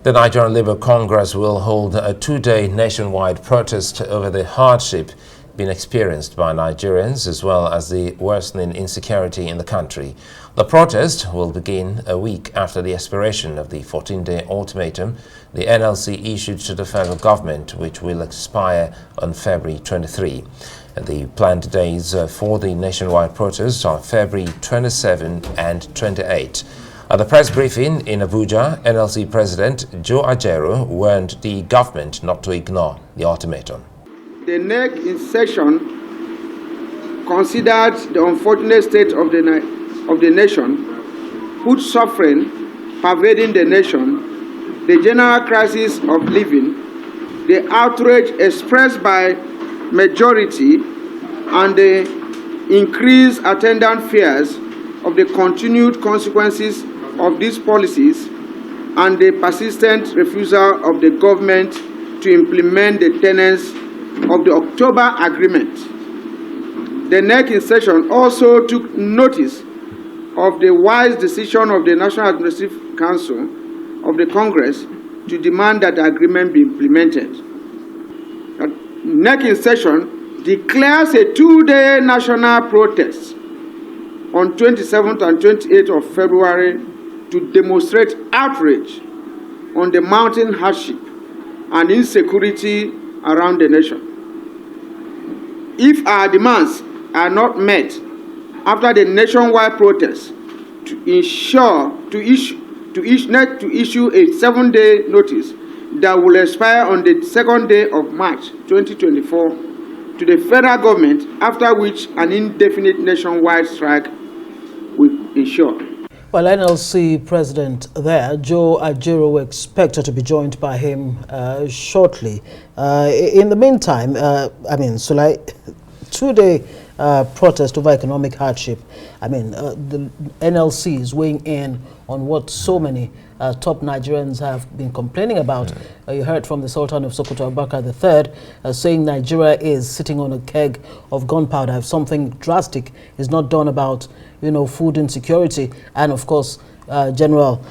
The Nigerian Labour Congress will hold a two-day nationwide protest over the hardship being experienced by Nigerians as well as the worsening insecurity in the country. The protest will begin a week after the expiration of the 14-day ultimatum the NLC issued to the federal government, which will expire on February 23. The planned days for the nationwide protest are February 27 and 28. At the press briefing in Abuja, NLC President Joe Ajaero warned the government not to ignore the ultimatum. The NEC in session considered the unfortunate state of the nation, food suffering pervading the nation, the general crisis of living, the outrage expressed by majority, and the increased attendant fears of the continued consequences of these policies and the persistent refusal of the government to implement the tenets of the October Agreement. The NEC in session also took notice of the wise decision of the National Administrative Council of the Congress to demand that the agreement be implemented. The NEC in session declares a two-day national protest on 27th and 28th of February to demonstrate outrage on the mounting hardship and insecurity around the nation. If our demands are not met after the nationwide protest, to issue a 7-day notice that will expire on the 2nd day of March 2024 to the federal government, after which an indefinite nationwide strike will ensure. Well, NLC President there, Joe Ajaero, expected to be joined by him shortly. In the meantime, two-day protest over economic hardship. The NLC is weighing in on what so many top Nigerians have been complaining about. You heard from the Sultan of Sokoto, Abubakar III, saying Nigeria is sitting on a keg of gunpowder if something drastic is not done about, food insecurity and, of course, general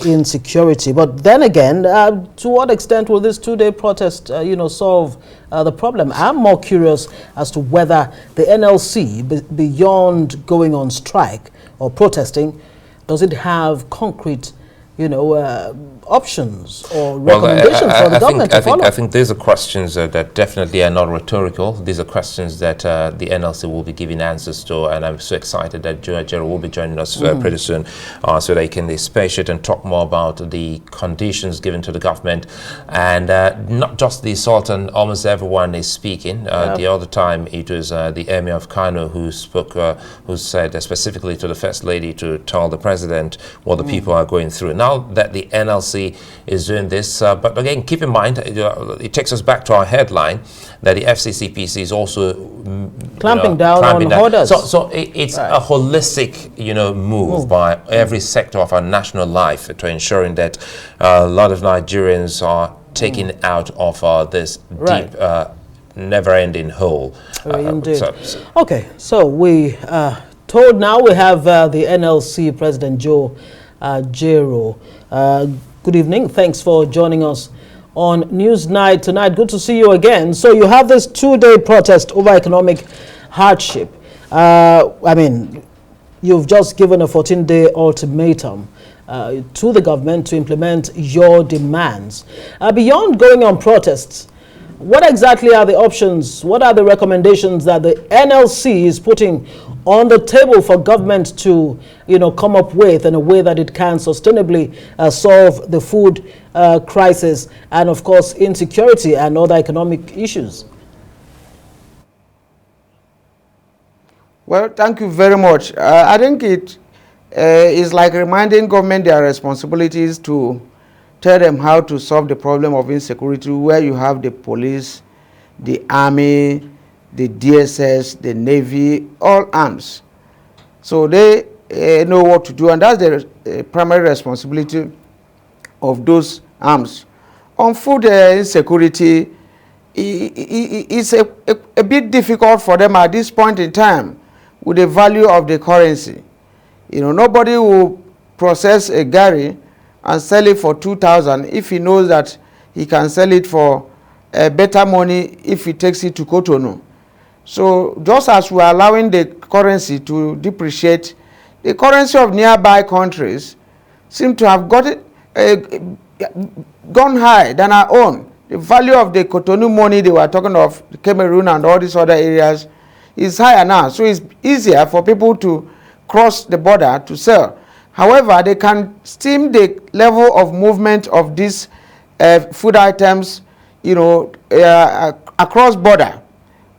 insecurity. But then again, to what extent will this two-day protest, solve the problem? I'm more curious as to whether the NLC, beyond going on strike or protesting, does it have concrete options or recommendations for the government to follow? I think these are questions that definitely are not rhetorical. These are questions that the NLC will be giving answers to, and I'm so excited that Joe Ajaero will be joining us pretty soon so they can space it and talk more about the conditions given to the government. And not just the Sultan, almost everyone is speaking. The other time it was the Emir of Kano who spoke, who said specifically to the First Lady to tell the President what the people are going through. Now that the NLC is doing this, but again, keep in mind, it takes us back to our headline that the FCCPC is also clamping down on hoarders. So it's a holistic, move by every sector of our national life to ensuring that a lot of Nigerians are taken out of this deep, never-ending hole. Indeed. Okay, so we told now we have the NLC President Joe Ajaero. Good evening. Thanks for joining us on News Night tonight. Good to see you again. So you have this two-day protest over economic hardship. You've just given a 14-day ultimatum to the government to implement your demands. Beyond going on protests, what exactly are the options? What are the recommendations that the NLC is putting on the table for government to, come up with in a way that it can sustainably solve the food crisis and, of course, insecurity and other economic issues? Well, thank you very much. I think it is like reminding government their responsibilities to tell them how to solve the problem of insecurity, where you have the police, the army, the DSS, the Navy, all arms. So they know what to do, and that's the primary responsibility of those arms. On food insecurity, it's a bit difficult for them at this point in time with the value of the currency. Nobody will process a gari and sell it for 2,000 if he knows that he can sell it for better money if he takes it to Cotonou. So just as we are allowing the currency to depreciate, the currency of nearby countries seem to have gone high than our own. The value of the Cotonou money they were talking of, Cameroon and all these other areas, is higher now. So it's easier for people to cross the border to sell. However, they can stem the level of movement of these food items, across border.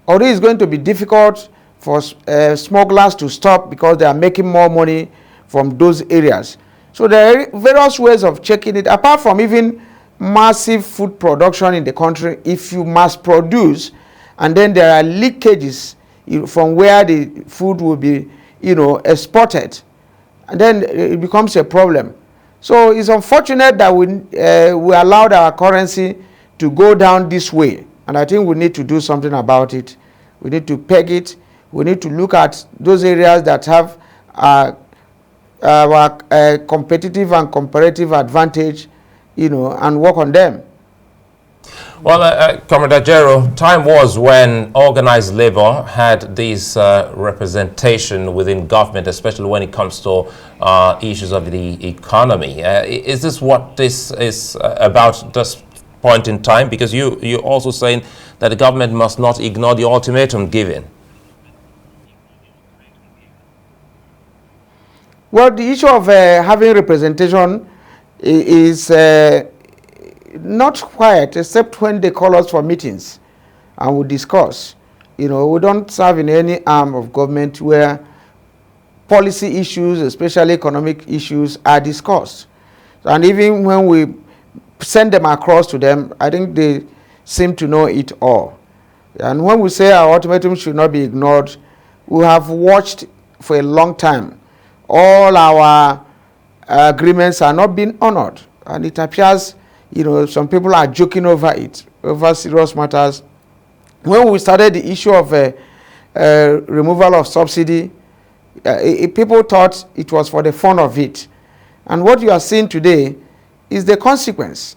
Although it's going to be difficult for smugglers to stop because they are making more money from those areas. So there are various ways of checking it, apart from even massive food production in the country. If you mass produce and then there are leakages from where the food will be exported, and then it becomes a problem. So it's unfortunate that we allowed our currency to go down this way, and I think we need to do something about it. We need to peg it. We need to look at those areas that have a competitive and comparative advantage, and work on them. Well, Comrade Ajaero, time was when organized labor had this representation within government, especially when it comes to issues of the economy. Is this what this is about this point in time? Because you're also saying that the government must not ignore the ultimatum given. Well, the issue of having representation is not quiet, except when they call us for meetings and we discuss. We don't serve in any arm of government where policy issues, especially economic issues, are discussed. And even when we send them across to them, I think they seem to know it all. And when we say our ultimatum should not be ignored, we have watched for a long time. All our agreements are not being honored. And it appears, some people are joking over it, over serious matters. When we started the issue of removal of subsidy, people thought it was for the fun of it. And what you are seeing today is the consequence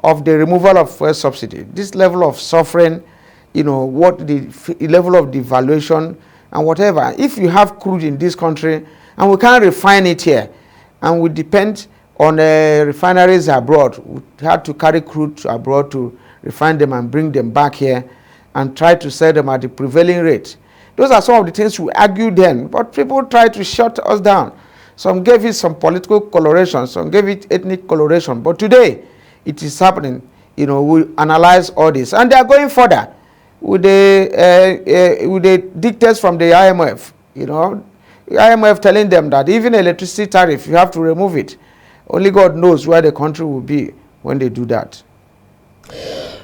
of the removal of fuel subsidy. This level of suffering, what the level of devaluation and whatever. If you have crude in this country and we can't refine it here, and we depend on refineries abroad, we had to carry crude abroad to refine them and bring them back here and try to sell them at the prevailing rate. Those are some of the things we argued then, but people tried to shut us down. Some gave it some political coloration, some gave it ethnic coloration. But today, it is happening. We analyze all this. And they are going further with the dictates from the IMF. The IMF telling them that even electricity tariff, you have to remove it. Only God knows where the country will be when they do that.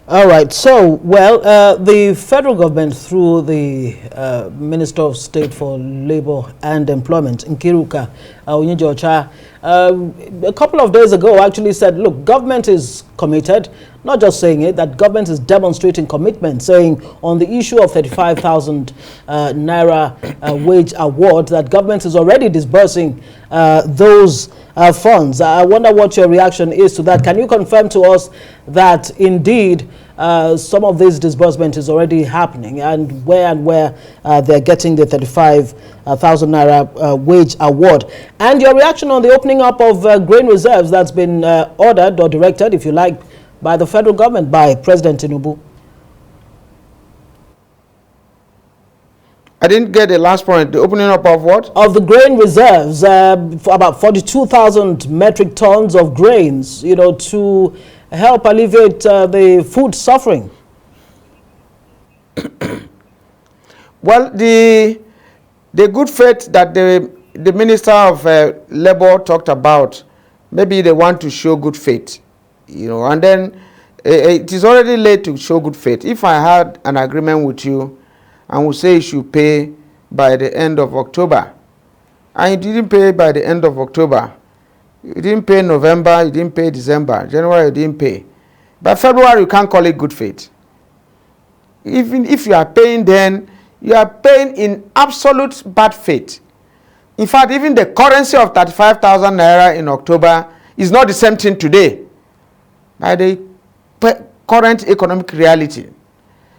All right. So, the federal government, through the Minister of State for Labor and Employment, Nkiruka Onyejocha, a couple of days ago actually said, look, government is committed, not just saying it, that government is demonstrating commitment, saying on the issue of 35,000 Naira wage award, that government is already disbursing those funds. I wonder what your reaction is to that. Can you confirm to us that indeed some of this disbursement is already happening, and where they're getting the 35,000 Naira wage award? And your reaction on the opening up of grain reserves that's been ordered or directed, if you like, by the federal government, by President Tinubu? I didn't get the last point. The opening up of what? Of the grain reserves, for about 42,000 metric tons of grains, to help alleviate the food suffering. Well, the good faith that the Minister of Labor talked about, maybe they want to show good faith, and then it is already late to show good faith. If I had an agreement with you and we say you should pay by the end of October, and you didn't pay by the end of October, you didn't pay November, you didn't pay December, January you didn't pay. By February, you can't call it good faith. Even if you are paying then, you are paying in absolute bad faith. In fact, even the currency of 35,000 Naira in October is not the same thing today by the current economic reality.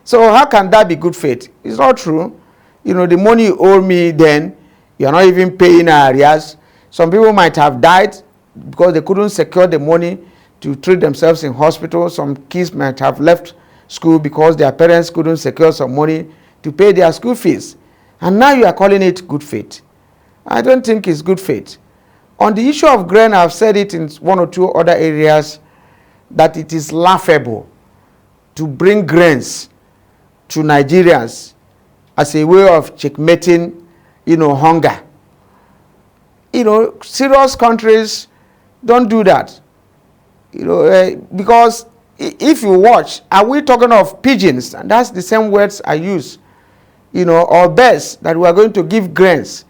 So how can that be good faith? It's not true. You know, the money you owe me then, you're not even paying arrears. Some people might have died because they couldn't secure the money to treat themselves in hospital. Some kids might have left school because their parents couldn't secure some money to pay their school fees. And now you are calling it good faith. I don't think it's good faith. On the issue of grain, I've said it in one or two other areas that it is laughable to bring grains to Nigerians as a way of checkmating, hunger. Serious countries don't do that. Because if you watch, are we talking of pigeons? And that's the same words I use. Or birds that we are going to give grains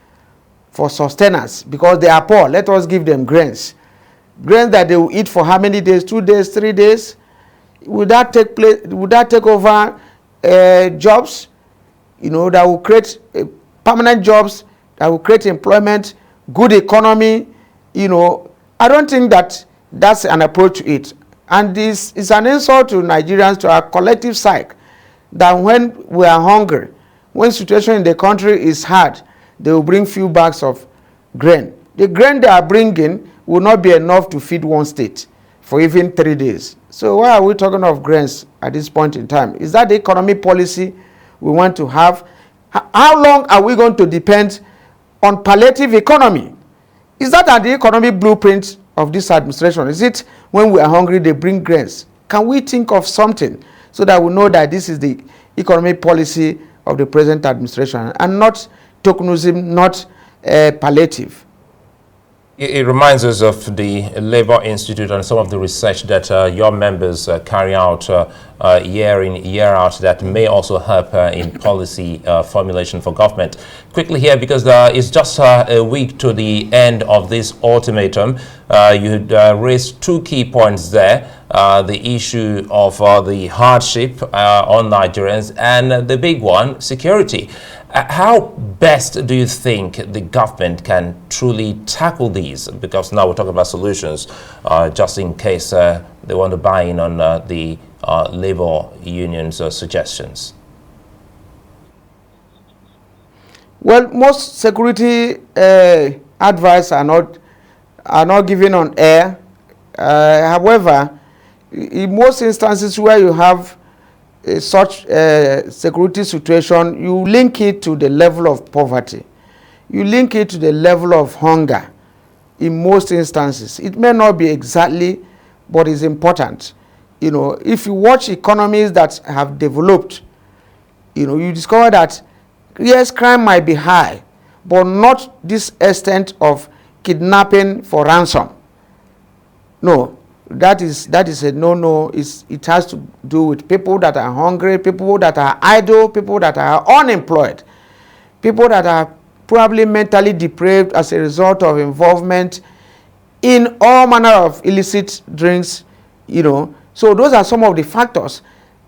for sustenance because they are poor. Let us give them grains. Grains that they will eat for how many days? 2 days, 3 days? Would that take place? Would that take over jobs? That will create permanent jobs, that will create employment, good economy. I don't think that that's an approach to it. And this is an insult to Nigerians, to our collective psyche, that when we are hungry, when situation in the country is hard, they will bring few bags of grain. The grain they are bringing will not be enough to feed one state for even 3 days. So why are we talking of grains at this point in time? Is that the economic policy we want to have? How long are we going to depend on palliative economy? Is that the economic blueprint of this administration? Is it when we are hungry they bring grains? Can we think of something so that we know that this is the economic policy of the present administration and not tokenism, not palliative? It reminds us of the Labour Institute and some of the research that your members carry out year in, year out that may also help in policy formulation for government. Quickly here, because it's just a week to the end of this ultimatum, you raised two key points there. The issue of the hardship on Nigerians and the big one, security. How best do you think the government can truly tackle these? Because now we're talking about solutions, just in case they want to buy in on the labor unions' suggestions. Well, most security advice are not given on air. However, in most instances where you have such security situation, you link it to the level of poverty. You link it to the level of hunger in most instances. It may not be exactly, but it's important. If you watch economies that have developed, you discover that, yes, crime might be high, but not this extent of kidnapping for ransom. No. That is a no-no. It has to do with people that are hungry, people that are idle, people that are unemployed, people that are probably mentally depraved as a result of involvement in all manner of illicit drinks, So those are some of the factors.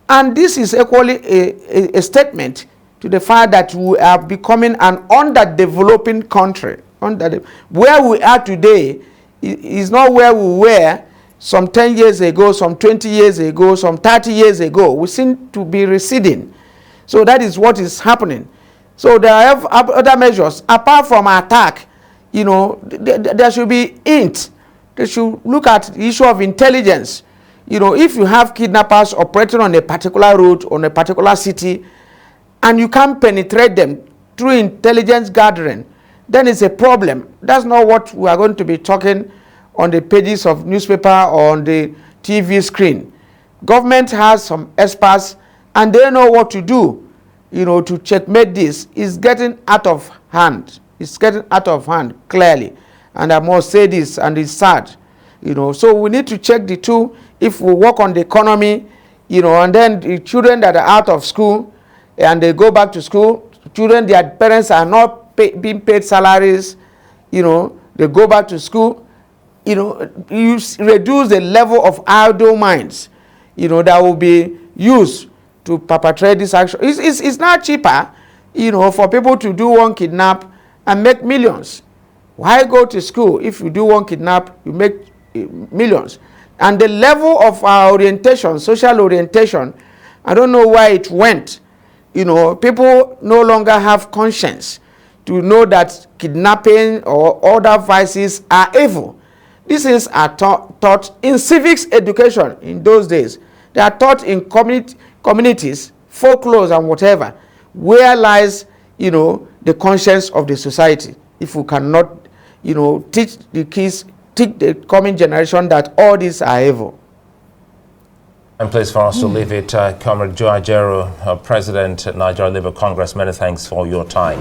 And this is equally a statement to the fact that we are becoming an underdeveloping country. Where we are today is not where we were some 10 years ago, some 20 years ago, some 30 years ago. We seem to be receding. So that is what is happening. So there are other measures. Apart from attack, there should be int. They should look at the issue of intelligence. If you have kidnappers operating on a particular route, on a particular city, and you can't penetrate them through intelligence gathering, then it's a problem. That's not what we are going to be talking on the pages of newspaper or on the TV screen. Government has some experts and they know what to do, to checkmate this. It's getting out of hand. It's getting out of hand, clearly. And I must say this, and it's sad. So we need to check the two. If we work on the economy, and then the children that are out of school and they go back to school, children, their parents are not being paid salaries, they go back to school. You reduce the level of idle minds, that will be used to perpetrate this action. It's not cheaper, for people to do one kidnap and make millions. Why go to school if you do one kidnap, you make millions. And the level of our orientation, social orientation, I don't know why it went. You know, people no longer have conscience to know that kidnapping or other vices are evil. These things are taught in civics education in those days. They are taught in communities, folklore and whatever. Where lies, you know, the conscience of the society? If we cannot, you know, teach the kids, teach the coming generation that all these are evil. And please, for us to leave it, Comrade Joe Ajaero, President, Nigeria Labour Congress, many thanks for your time.